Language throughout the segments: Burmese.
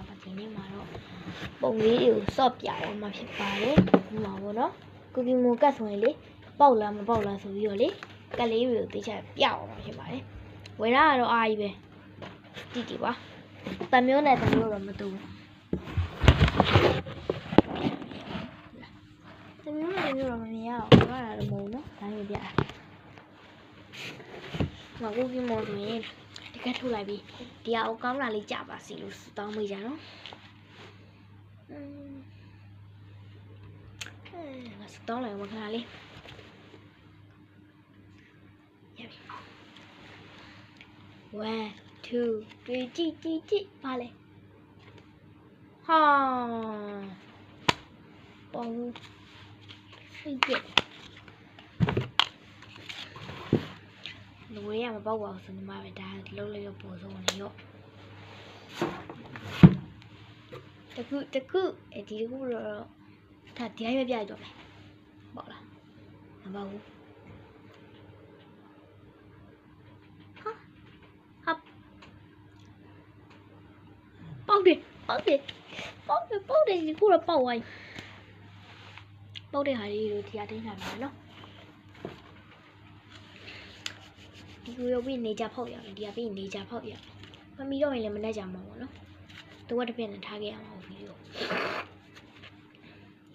ပါဒီနေ့မှာတော့ပုံလေးတွေကိုစော့ပြအောင်မှာဖြစ်ပါတယ်ဒီမှာပေါ့နော်ကိုကီမိုကတ်ဆိုရင်လေပေါက်လားမပေါက်လားဆိုပြီးတော့လေကတ်လေးတွေကိုသိချပြအောင်မှာဖြစ်ပါတယ်ဝယ်ရတော့အားကြီးပဲတီပါတမျိုးနဲ့တမျိုးတော့မတူဘူးတမျိုးနဲ့တမျိုးတော့မမြင်ရအောင်ဝယ်ရတာတော့မဟုတ်နော်ဒါမျိုးပြငါကိုကီမိုဆိုရင်ဒီကတ်ထုတ်လိုက်ပြီးဒီအောင်ကောင်းတာလေးကြပါစီလို့တောင်းမိကြနော်ငါတောင်းလိုက်မခဏလေးရပြီ1 2 3ကြည့်ပါလေဟာပေါင်းစိတ်ပြက်လူရရမပေါက်ပါဘူးဆိုနေမှာပဲဒါလုံးလေးတော့ပို့ဆုံးနေရော့တခုဒီတခုတော့ဒါဒီတိုင်းပဲပြရတော့မယ်ပေါ့လားမပေါ့ဘူးဟာပေါက်တယ်ဒီခုတော့ပေါက်သွားပြီပေါက်တဲ့ဟာလေးတို့ဒီအတိုင်းလာမယ်နော်ဒီကိုရောက်ပြီးနေကြဖောက်ရမယ်ဒီကပြီးနေကြဖောက်ရမယ်မမီတော့ရင်လည်းမနဲ့ကြမှာပေါ့နော်သူကတစ်ပြက်နဲ့ထားခဲ့ရမှာဗီဒီယို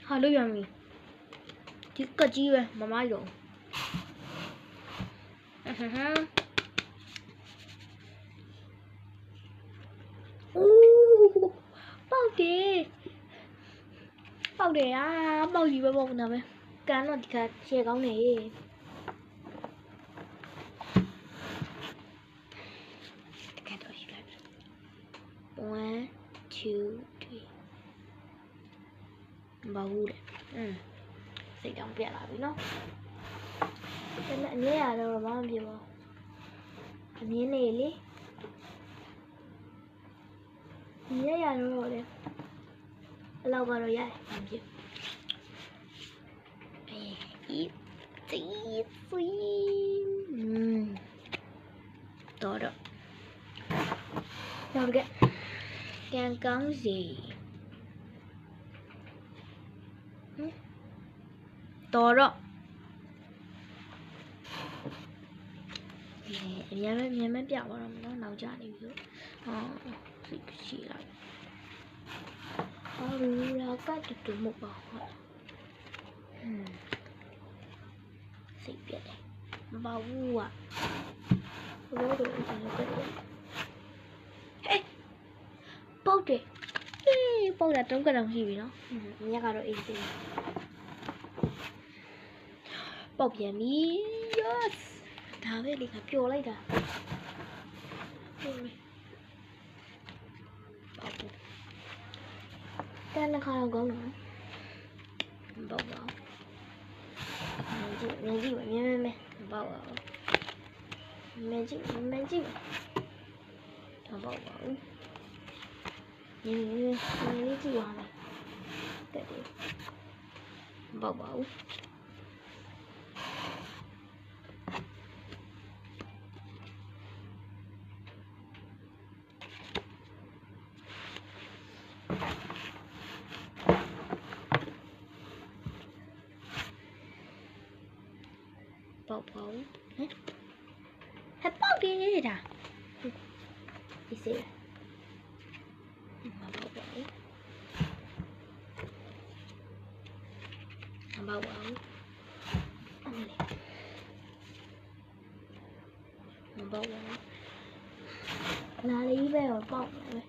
ဟာလို့ရမီဒီကကြီးပဲမမရောအိုးပေါက်တယ်ပေါက်ကြီးပဲပေါက်နေတာပဲကန်တော့ဒီကရှယ်ကောင်းနေ1 2 3ဘာဘူးလဲစိတ်တောင်ပြက်လာပြီနော်ဒါနဲ့အမြဲရတော့ဘာမှမဖြစ်ပါဘူးအမြင်နေလေအမြဲရတော့လေအလောက်ကတော့ရတယ်ဘာမှဖြစ်အေးတီဖီတော့ကကန်ကောင်းစီတော်တော့အများမဲ့ပြပါတော့မနော်နောက်ကြနေပြီစိတ်ရှိလိုက်လူလာကတ်တူမပေါ့စိတ်ပြက်တယ်မပါဘူးอ่ะဘောတော့အဲ့ဒါကတ်ပေါက်တယ်ပေါက်တာတုံးကတော့ရှိပြီနော်ညက်ကတော့အေးသေးပေါက်ပြန်ပြီ yes ဒါပဲလေကပျော်လိုက်တာပေါက်တယ်တန်းတစ်ခါတော့ကောင်းတော့ပေါက်ပါမြင်ကြည့်ပါမဲပေါက်ပါမြင်ကြည့်တော့ပေါက်ပါဦး你记完了，对的，宝宝，宝宝，还抱着呢，你谁？bao bão bao là lý về ở bọc này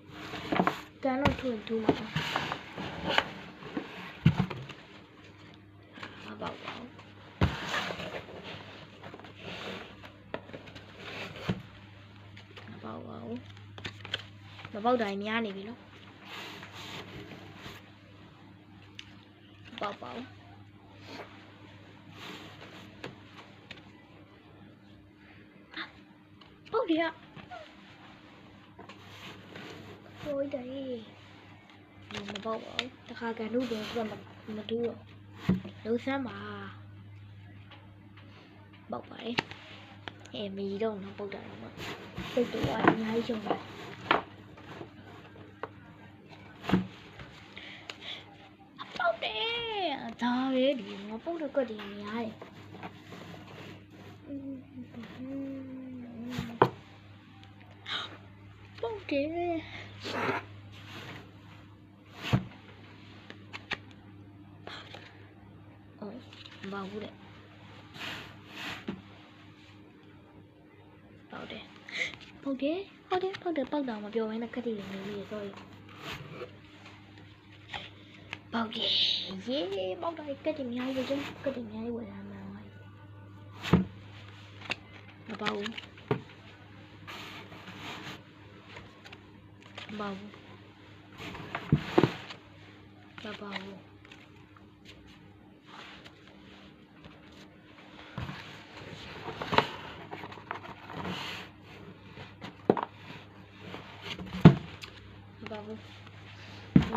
cái nó thường thu mà bao bão mà bao đầy nha này vì nó bao bão bao đi ạ ôi đây mà bao bão ta khai cái nút được rồi mà đưa nấu sáng mà bao vậy em gì đâu nó bao đầy mà tôi tụi anh hay trong này လေဒီငါပုတ်တော့ကတ်တယ်များတယ်ပုတ်တယ်အော်ဘာဘူးလဲပေါက်တယ်ပေါက်တော့မပြောဘဲနဲ့ကတ်တယ်နေလေ sorry ပေါက်တယ်ရေပေါက်တော့ကတ်တယ်များကြီးပဲကတ်တယ်များကြီးဝယ်လာမှာမပေါက်ဘူးမပေါက်ဘူး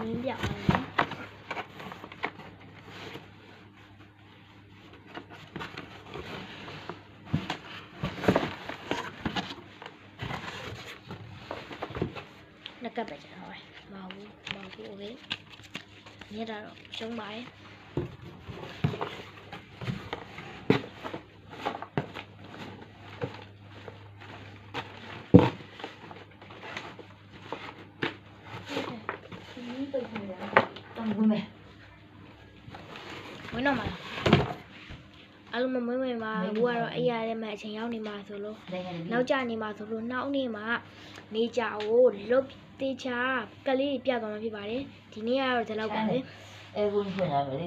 မင်းပြောင်းတယ်လက်ကပ်ပဲကျွန်တော်ပဲမဟုတ်ဘူးโอเคညက်တာတော့ရှုံးပါတယ်ဝင်တော့မှာအလုံးမမွေးဝင်ပါဘူးကတော့အဲ့ရတဲ့မဲ့အချိန်ရောက်နေမှာဆိုလို့နောက်ကျနေမှာဆိုလို့နောက်နေ့မှာနေကြကိုလုတ်တေးချကလေးပြသွားမှာဖြစ်ပါတယ်ဒီနေ့ကတော့ဒီလောက်ပါပဲ အဲ့ဘူးဖွင့်ရမယ်